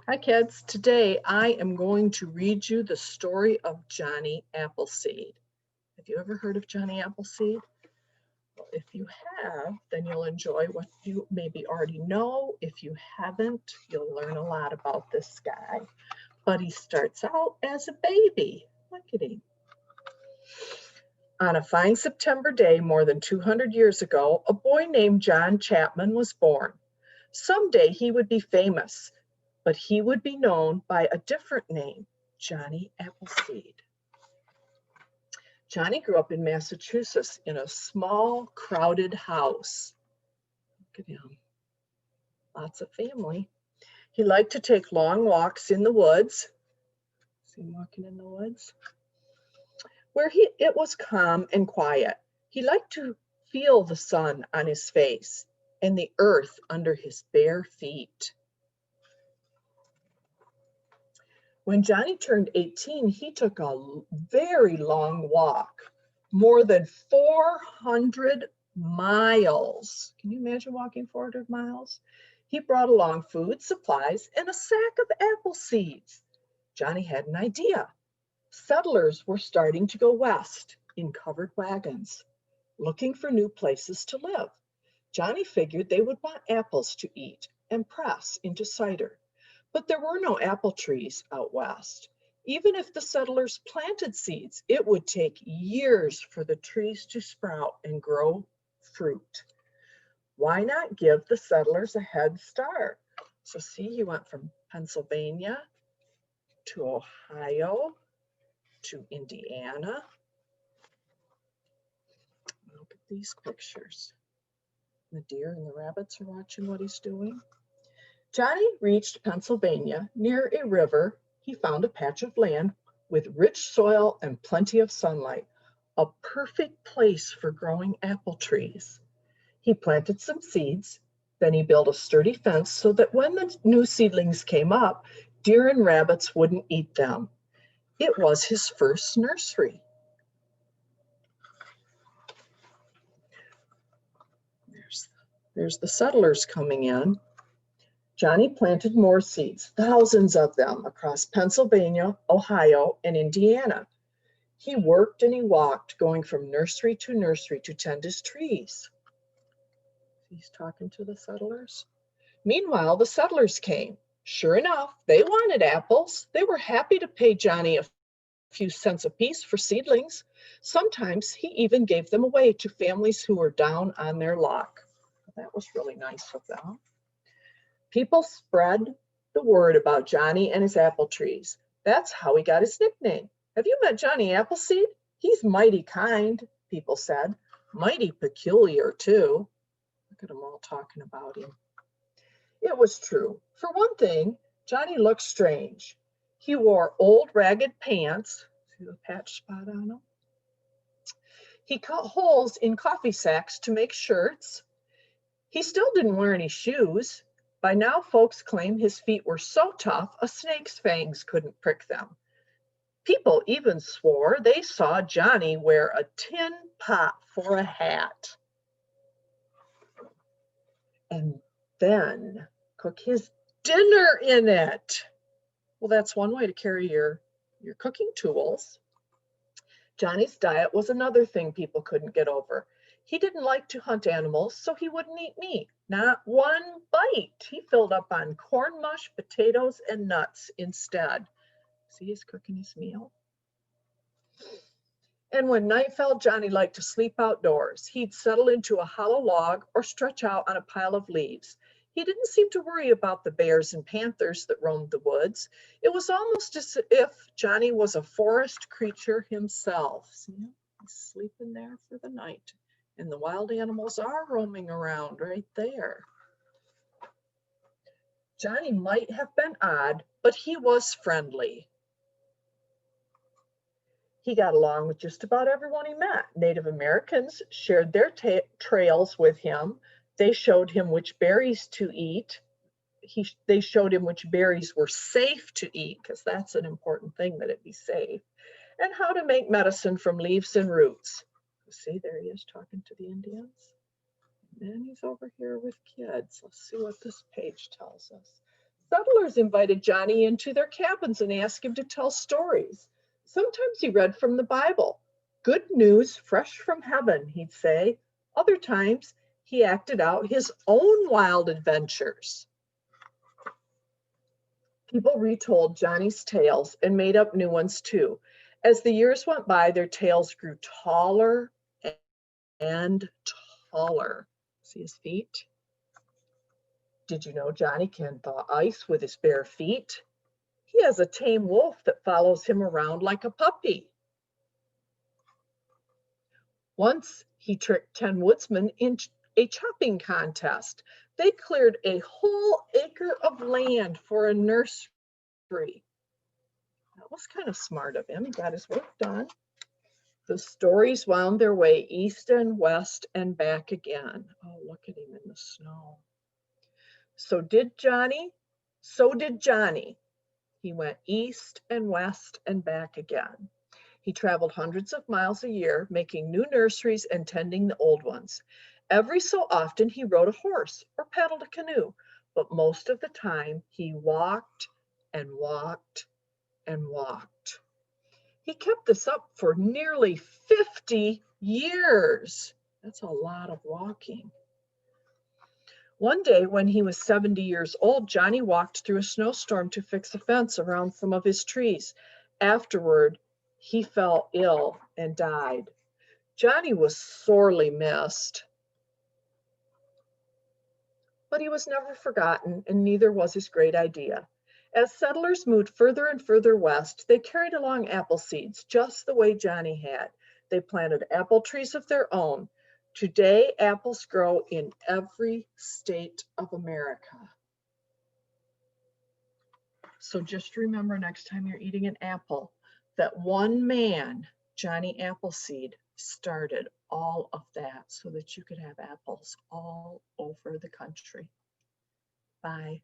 Hi kids, today I am going to read you the story of Johnny Appleseed. Have you ever heard of Johnny Appleseed? Well, if you have, then you'll enjoy what you maybe already know. If you haven't, you'll learn a lot about this guy. But he starts out as a baby. Look at him. On a fine September day more than 200 years ago, a boy named John Chapman was born. Someday he would be famous, but he would be known by a different name, Johnny Appleseed. Johnny grew up in Massachusetts in a small, crowded house. Look at him. Lots of family. He liked to take long walks in the woods. See him walking in the woods? Where it was calm and quiet. He liked to feel the sun on his face and the earth under his bare feet. When Johnny turned 18, he took a very long walk, more than 400 miles. Can you imagine walking 400 miles? He brought along food, supplies, and a sack of apple seeds. Johnny had an idea. Settlers were starting to go west in covered wagons, looking for new places to live. Johnny figured they would want apples to eat and press into cider. But there were no apple trees out west. Even if the settlers planted seeds, it would take years for the trees to sprout and grow fruit. Why not give the settlers a head start? So see, he went from Pennsylvania to Ohio to Indiana. Look at these pictures. The deer and the rabbits are watching what he's doing. Johnny reached Pennsylvania. Near a river, he found a patch of land with rich soil and plenty of sunlight, a perfect place for growing apple trees. He planted some seeds, then he built a sturdy fence so that when the new seedlings came up, deer and rabbits wouldn't eat them. It was his first nursery. There's the settlers coming in. Johnny planted more seeds, thousands of them, across Pennsylvania, Ohio, and Indiana. He worked and he walked, going from nursery to tend his trees. He's talking to the settlers. Meanwhile, the settlers came. Sure enough, they wanted apples. They were happy to pay Johnny a few cents apiece for seedlings. Sometimes he even gave them away to families who were down on their luck. That was really nice of them. People spread the word about Johnny and his apple trees. That's how he got his nickname. Have you met Johnny Appleseed? He's mighty kind, people said. Mighty peculiar, too. Look at them all talking about him. It was true. For one thing, Johnny looked strange. He wore old ragged pants. See the patch spot on them? He cut holes in coffee sacks to make shirts. He still didn't wear any shoes. By now, folks claim his feet were so tough, a snake's fangs couldn't prick them. People even swore they saw Johnny wear a tin pot for a hat. And then cook his dinner in it. Well, that's one way to carry your cooking tools. Johnny's diet was another thing people couldn't get over. He didn't like to hunt animals, so he wouldn't eat meat. Not one bite. He filled up on corn mush, potatoes, and nuts instead. See, he's cooking his meal. And when night fell, Johnny liked to sleep outdoors. He'd settle into a hollow log or stretch out on a pile of leaves. He didn't seem to worry about the bears and panthers that roamed the woods. It was almost as if Johnny was a forest creature himself. See, he's sleeping there for the night. And the wild animals are roaming around right there. Johnny might have been odd, but he was friendly. He got along with just about everyone he met. Native Americans shared their trails with him. They showed him which berries to eat. They showed him which berries were safe to eat, because that's an important thing, that it be safe, and how to make medicine from leaves and roots. See, there he is talking to the Indians. And he's over here with kids. Let's see what this page tells us. Settlers invited Johnny into their cabins and asked him to tell stories. Sometimes he read from the Bible. Good news fresh from heaven, he'd say. Other times he acted out his own wild adventures. People retold Johnny's tales and made up new ones too. As the years went by, their tales grew taller and taller. See his feet? Did you know Johnny can thaw ice with his bare feet? He has a tame wolf that follows him around like a puppy. Once he tricked 10 woodsmen in a chopping contest. They cleared a whole acre of land for a nursery. That was kind of smart of him. He got his work done. The stories wound their way east and west and back again. Oh, look at him in the snow. So did Johnny. He went east and west and back again. He traveled hundreds of miles a year, making new nurseries and tending the old ones. Every so often he rode a horse or paddled a canoe, but most of the time he walked and walked and walked. He kept this up for nearly 50 years. That's a lot of walking. One day when he was 70 years old, Johnny walked through a snowstorm to fix a fence around some of his trees. Afterward, he fell ill and died. Johnny was sorely missed. But he was never forgotten, and neither was his great idea. As settlers moved further and further west, they carried along apple seeds, just the way Johnny had. They planted apple trees of their own. Today, apples grow in every state of America. So just remember next time you're eating an apple, that one man, Johnny Appleseed, started all of that so that you could have apples all over the country. Bye.